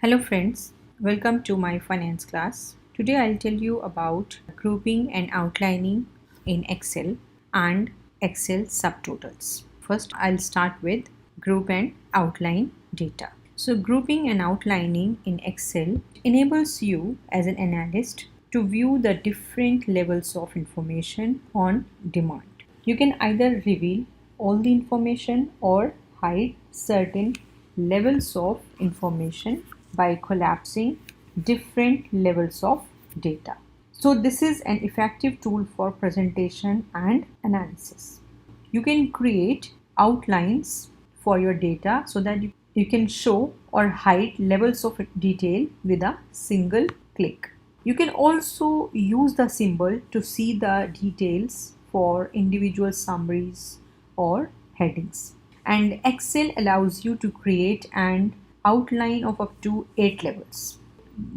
Hello friends, welcome to my finance class. Today I'll tell you about grouping and outlining in Excel and Excel subtotals. First I'll start with group and outline data. So grouping and outlining in Excel enables you as an analyst to view the different levels of information on demand. You can either reveal all the information or hide certain levels of information by collapsing different levels of data. So this is an effective tool for presentation and analysis. You can create outlines for your data so that you can show or hide levels of detail with a single click. You can also use the symbol to see the details for individual summaries or headings. And Excel allows you to create an outline of up to 8 levels.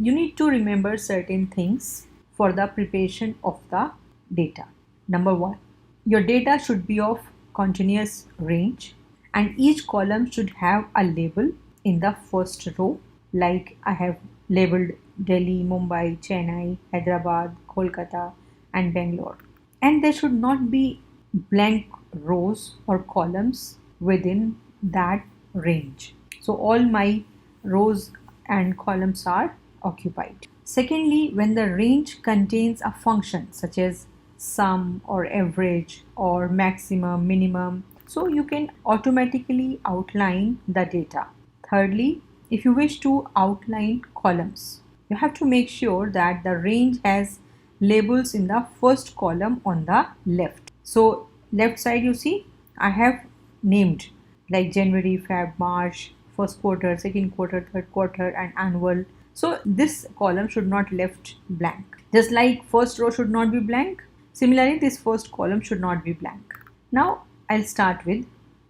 You need to remember certain things for the preparation of the data. Number 1, your data should be of continuous range and each column should have a label in the first row, like I have labeled Delhi, Mumbai, Chennai, Hyderabad, Kolkata and Bangalore. And there should not be blank rows or columns within that range. So all my rows and columns are occupied. Secondly, when the range contains a function such as sum or average or maximum, minimum, so you can automatically outline the data. Thirdly, if you wish to outline columns, you have to make sure that the range has labels in the first column on the left. So left side, you see I have named like January, Feb, March, first quarter, second quarter, third quarter and annual. So this column should not left blank. Just like first row should not be blank, similarly this first column should not be blank. Now I'll start with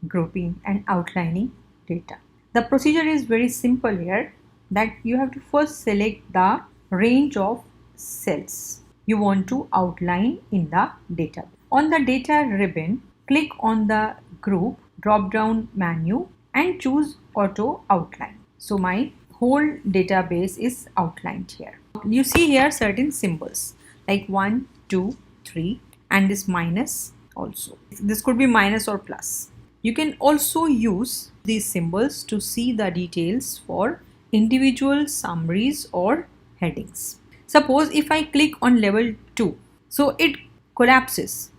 grouping and outlining data. The procedure is very simple here, that you have to first select the range of cells you want to outline in the data. On the data ribbon, click on the group drop down menu and choose auto outline. So my whole database is outlined here. You see here certain symbols like 1, 2, 3 and this minus also. This could be minus or plus. You can also use these symbols to see the details for individual summaries or headings. Suppose if I click on level 2, so it collapses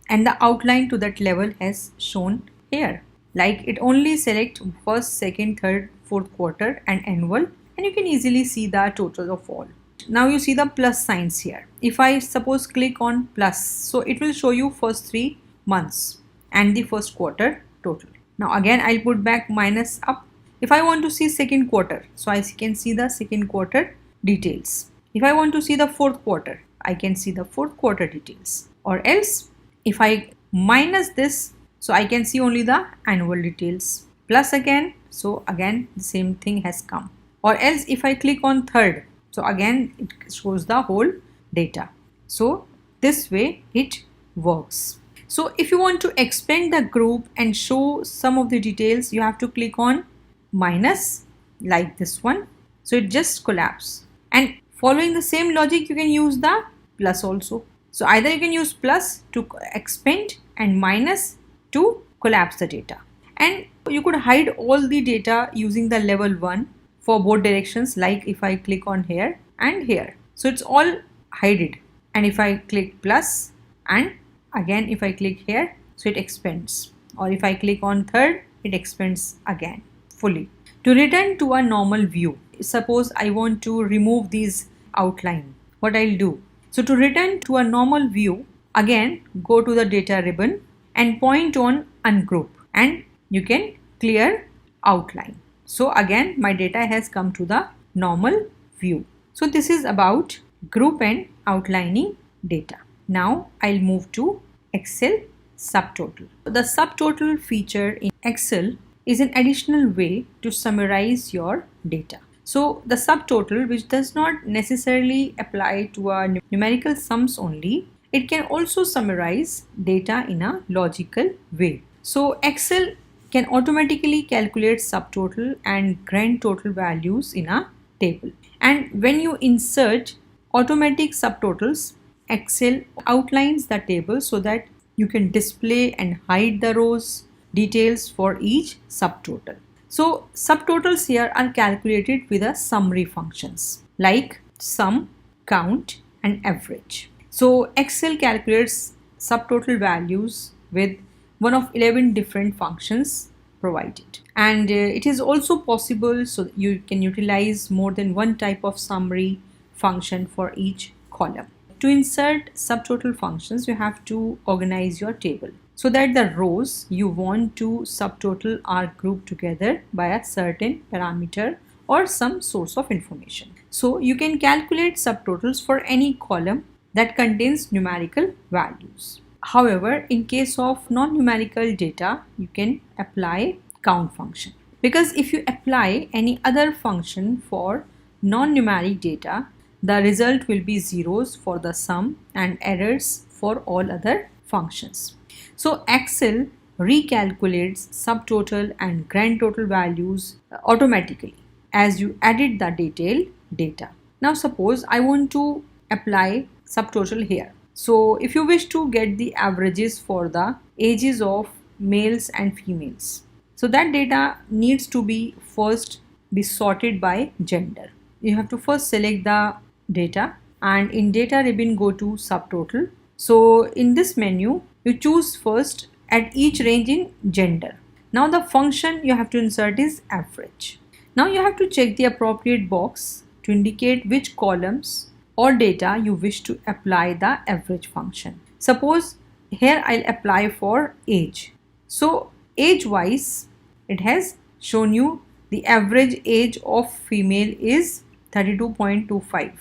and the outline to that level has shown here. Like it only select first, second, third, fourth quarter and annual, and you can easily see the total of all. Now you see the plus signs here. If I suppose click on plus, so it will show you first 3 months and the first quarter total. Now again I'll put back minus up. If I want to see second quarter, so I can see the second quarter details. If I want to see the fourth quarter, I can see the fourth quarter details. Or else if I minus this, so I can see only the annual details. Plus again, so again the same thing has come. Or else if I click on third, so again it shows the whole data. So this way it works. So if you want to expand the group and show some of the details, you have to click on minus like this one. So it just collapses. And following the same logic, you can use the plus also. So either you can use plus to expand and minus to collapse the data. And you could hide all the data using the level 1 for both directions, like if I click on here and here. So it's all hidden. And if I click plus and again if I click here, so it expands. Or if I click on third, it expands again fully. To return to a normal view, suppose I want to remove these outline, what I'll do? So to return to a normal view, again go to the data ribbon and point on ungroup and you can clear outline. So again my data has come to the normal view. So this is about group and outlining data. Now I'll move to Excel subtotal. The subtotal feature in Excel is an additional way to summarize your data. So the subtotal, which does not necessarily apply to a numerical sums only, it can also summarize data in a logical way. So Excel can automatically calculate subtotal and grand total values in a table. And when you insert automatic subtotals, Excel outlines the table so that you can display and hide the rows details for each subtotal. So subtotals here are calculated with a summary functions like sum, count and average. So Excel calculates subtotal values with one of 11 different functions provided. And it is also possible so you can utilize more than one type of summary function for each column. To insert subtotal functions, you have to organize your table so that the rows you want to subtotal are grouped together by a certain parameter or some source of information. So you can calculate subtotals for any column that contains numerical values. However, in case of non-numerical data, you can apply count function, because if you apply any other function for non-numeric data, the result will be zeros for the sum and errors for all other functions. So Excel recalculates subtotal and grand total values automatically as you added the detailed data. Now suppose I want to apply subtotal here. So if you wish to get the averages for the ages of males and females, so that data needs to be first be sorted by gender. You have to first select the data and in data ribbon go to subtotal. So in this menu you choose first at each range in gender. Now the function you have to insert is average. Now you have to check the appropriate box to indicate which columns or data you wish to apply the average function. Suppose here I'll apply for age. So age wise it has shown you the average age of female is 32.25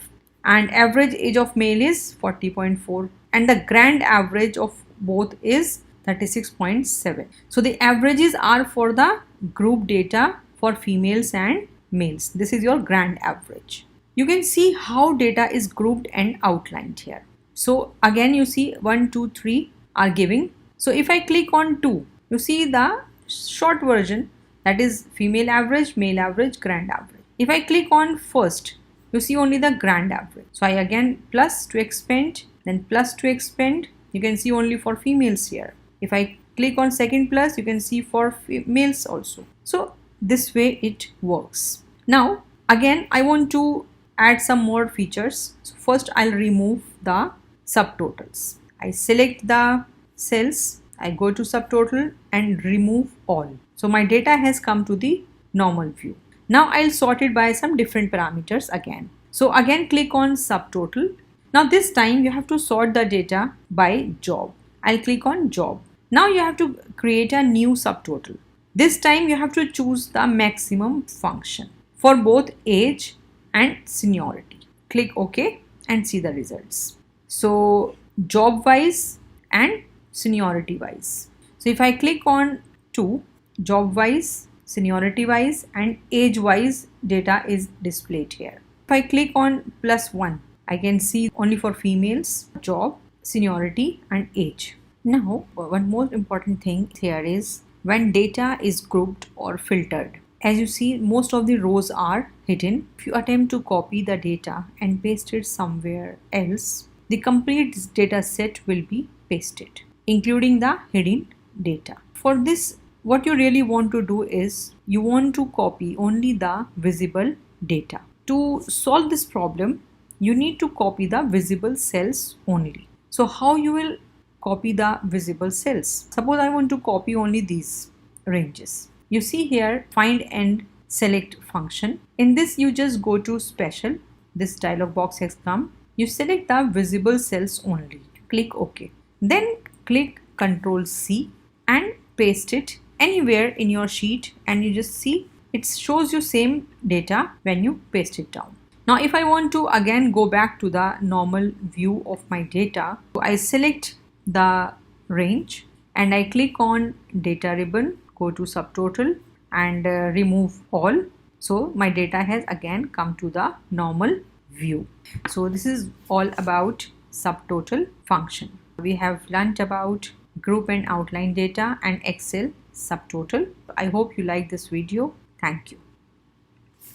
and average age of male is 40.4 and the grand average of both is 36.7. So the averages are for the group data for females and males. This is your grand average. You can see how data is grouped and outlined here. So again you see 1, 2, 3 are giving. So if I click on 2, you see the short version, that is female average, male average, grand average. If I click on first, you see only the grand average. So I again plus to expand, then plus to expand. You can see only for females here. If I click on second plus, you can see for males also. So this way it works. Now again I want to add some more features. So first I'll remove the subtotals. I select the cells, I go to subtotal and remove all. So my data has come to the normal view. Now I'll sort it by some different parameters again. So again click on subtotal. Now this time you have to sort the data by job. I'll click on job. Now you have to create a new subtotal. This time you have to choose the maximum function for both age and seniority. Click OK and see the results. So job wise and seniority wise. So if I click on 2, job wise, seniority wise and age wise data is displayed here. If I click on +1, I can see only for females, job, seniority and age. Now one more important thing here is when data is grouped or filtered. As you see, most of the rows are hidden. If you attempt to copy the data and paste it somewhere else, the complete data set will be pasted, including the hidden data. For this, what you really want to do is you want to copy only the visible data. To solve this problem, you need to copy the visible cells only. So how you will copy the visible cells? Suppose I want to copy only these ranges. You see here find and select function. In this you just go to special. This dialog box has come. You select the visible cells only. Click OK. Then click Ctrl C and paste it anywhere in your sheet and you just see it shows you same data when you paste it down. Now if I want to again go back to the normal view of my data, I select the range and I click on data ribbon, go to subtotal and remove all. So my data has again come to the normal view. So this is all about subtotal function. We have learnt about group and outline data and Excel subtotal. I hope you like this video. Thank you.